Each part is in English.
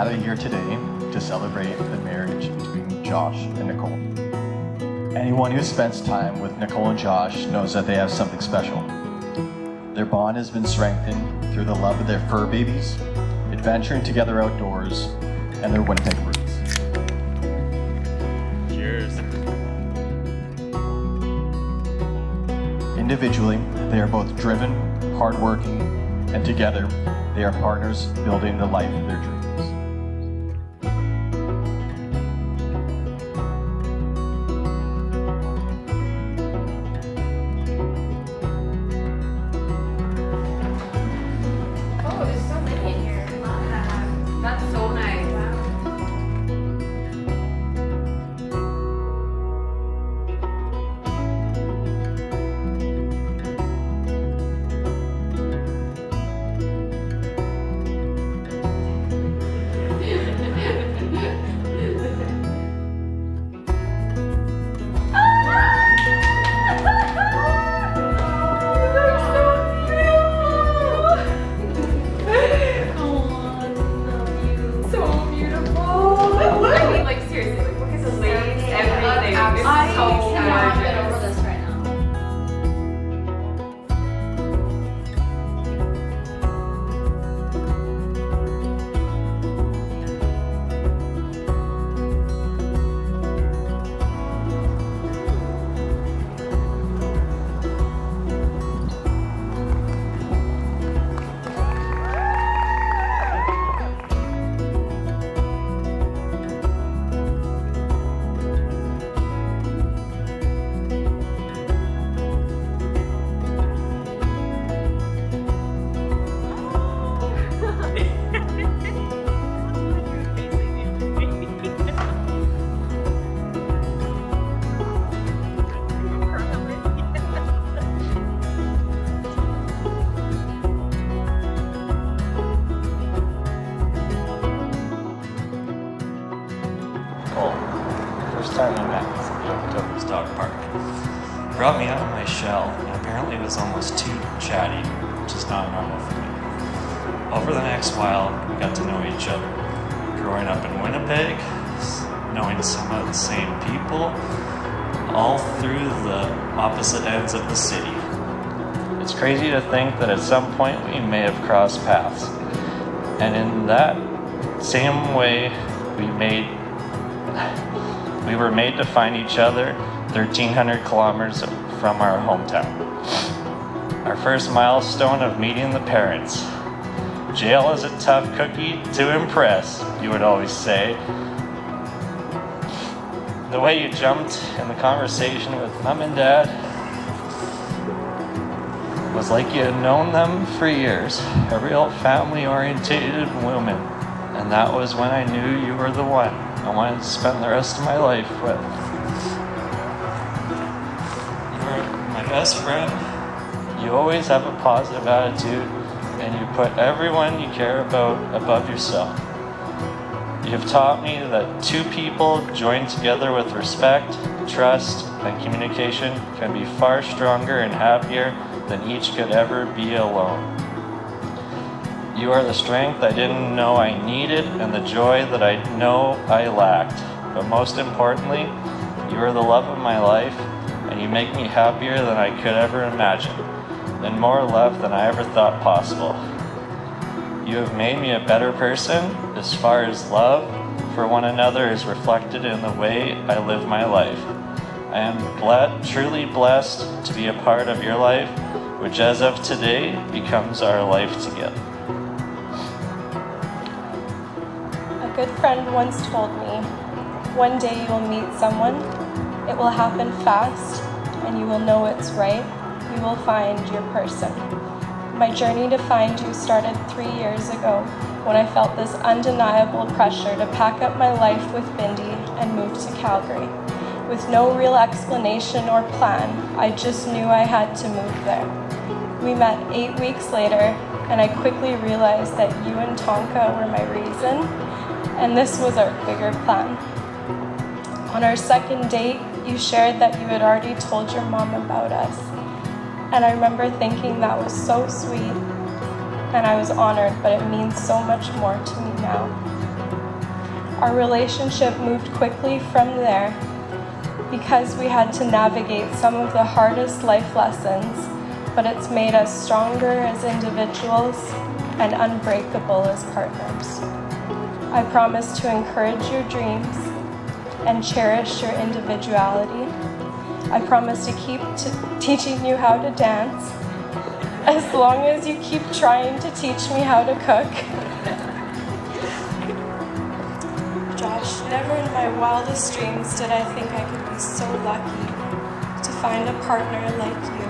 gathered here today to celebrate the marriage between Josh and Nicole. Anyone who spends time with Nicole and Josh knows that they have something special. Their bond has been strengthened through the love of their fur babies, adventuring together outdoors, and their Winnipeg roots. Cheers. Individually, they are both driven, hardworking, and together, they are partners building the life of their dreams. Oh, there's so many in here. That's so nice. First time we met was at the October's Dog Park. It brought me out of my shell, and apparently was almost too chatty, which is not normal for me. Over the next while, we got to know each other. Growing up in Winnipeg, knowing some of the same people, all through the opposite ends of the city. It's crazy to think that at some point we may have crossed paths. And in that same way, we were made to find each other 1,300 kilometers from our hometown. Our first milestone of meeting the parents. Jail is a tough cookie to impress, you would always say. The way you jumped in the conversation with Mom and Dad was like you had known them for years. A real family-oriented woman. And that was when I knew you were the one I wanted to spend the rest of my life with. You were my best friend. You always have a positive attitude, and you put everyone you care about above yourself. You have taught me that two people joined together with respect, trust, and communication can be far stronger and happier than each could ever be alone. You are the strength I didn't know I needed and the joy that I know I lacked. But most importantly, you are the love of my life, and you make me happier than I could ever imagine, and more loved than I ever thought possible. You have made me a better person as far as love for one another is reflected in the way I live my life. I am truly blessed to be a part of your life, which as of today becomes our life together. A good friend once told me, one day you will meet someone, it will happen fast, and you will know it's right. You will find your person. My journey to find you started 3 years ago when I felt this undeniable pressure to pack up my life with Bindi and move to Calgary. With no real explanation or plan, I just knew I had to move there. We met 8 weeks later, and I quickly realized that you and Tonka were my reason, and this was our bigger plan. On our second date, you shared that you had already told your mom about us. And I remember thinking that was so sweet, and I was honored, but it means so much more to me now. Our relationship moved quickly from there because we had to navigate some of the hardest life lessons, but it's made us stronger as individuals and unbreakable as partners. I promise to encourage your dreams and cherish your individuality. I promise to keep teaching you how to dance as long as you keep trying to teach me how to cook. Josh, never in my wildest dreams did I think I could be so lucky to find a partner like you.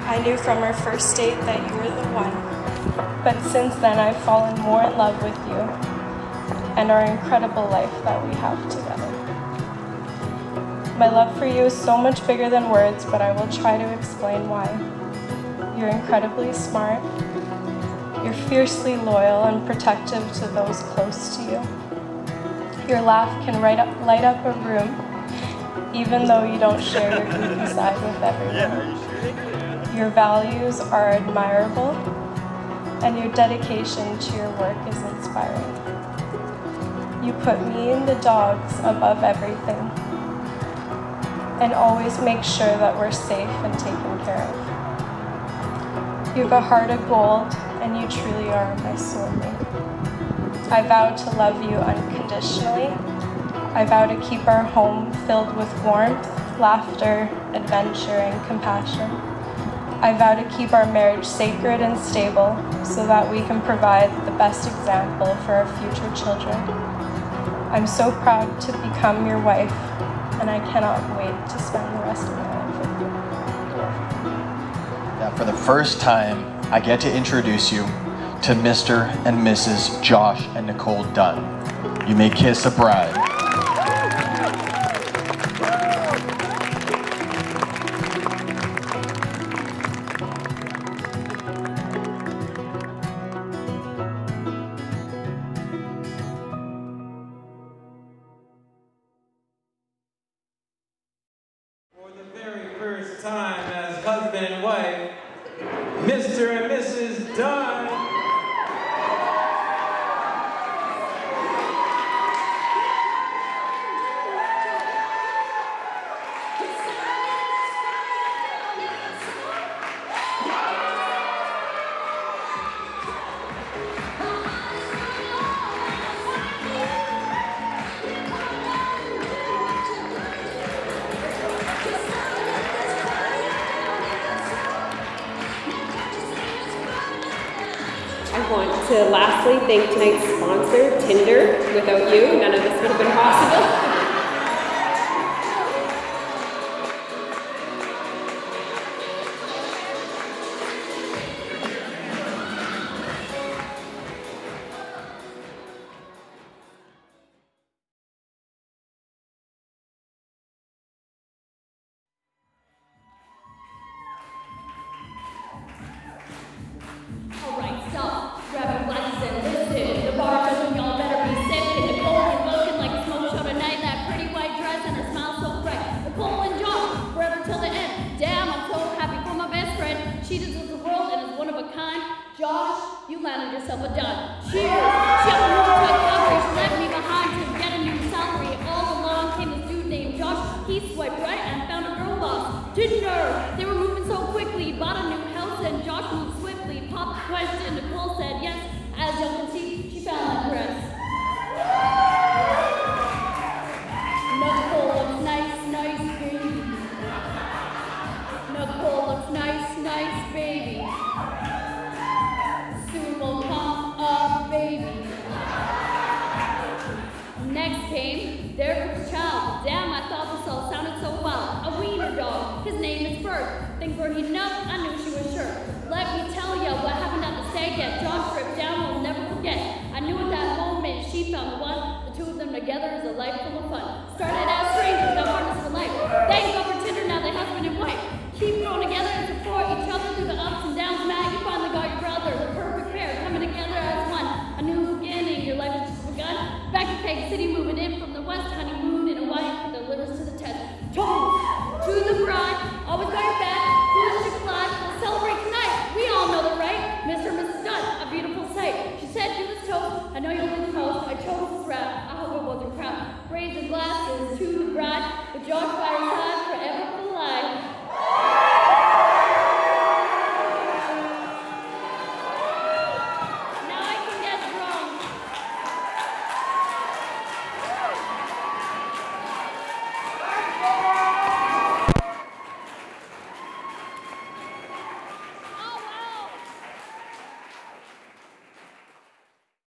I knew from our first date that you were the one, but since then I've fallen more in love with you and our incredible life that we have together. My love for you is so much bigger than words, but I will try to explain why. You're incredibly smart. You're fiercely loyal and protective to those close to you. Your laugh can light up a room, even though you don't share your goofy side with everyone. Your values are admirable, and your dedication to your work is inspiring. You put me and the dogs above everything, and always make sure that we're safe and taken care of. You have a heart of gold, and you truly are my soulmate. I vow to love you unconditionally. I vow to keep our home filled with warmth, laughter, adventure, and compassion. I vow to keep our marriage sacred and stable so that we can provide the best example for our future children. I'm so proud to become your wife, and I cannot wait to spend the rest of my life with you. Now, for the first time, I get to introduce you to Mr. and Mrs. Josh and Nicole Dunn. You may kiss a bride. For the very first time as husband and wife, Mr. and Mrs. Dunn. I want to lastly thank tonight's sponsor, Tinder. Without you, none of this would have been possible. Alright, stop. Grab your glasses and listen. The bar's open, y'all better be sipping. Nicole is looking like a smoke show tonight. That pretty white dress and her smile so bright. Nicole and Josh, forever till the end. Damn, I'm so happy for my best friend. She deserves the world and is one of a kind. Josh, you landed yourself a dime. Cheers! She has a new tight coverage. Left me behind to get a new salary. All along came this dude named Josh. He swiped right and found a girl boss. Tinder! They were moving so quickly. Bought a new house and Josh moved swiftly. Popped the question, Nicole said yes. As y'all can see, she found that dress. Nicole looks nice, nice baby. Nicole looks nice, nice baby. Soon will come a baby. Next came their first child. Damn, I thought this all sounded so wild. A wiener dog, his name is Bert. Things were heating up, I knew she was sure. Let me tell ya what happened at the steak at John's trip down, we'll never forget. I knew at that moment she found the one. The two of them together is a life full of fun. Started as strangers, now partners for life. Thank God for Tinder, now they husband and wife. Keep growing together and support each other through the ups and downs. Matt, you finally got your brother, the perfect pair, coming together as one. A new beginning, your life has just begun. Back to Peg City, move.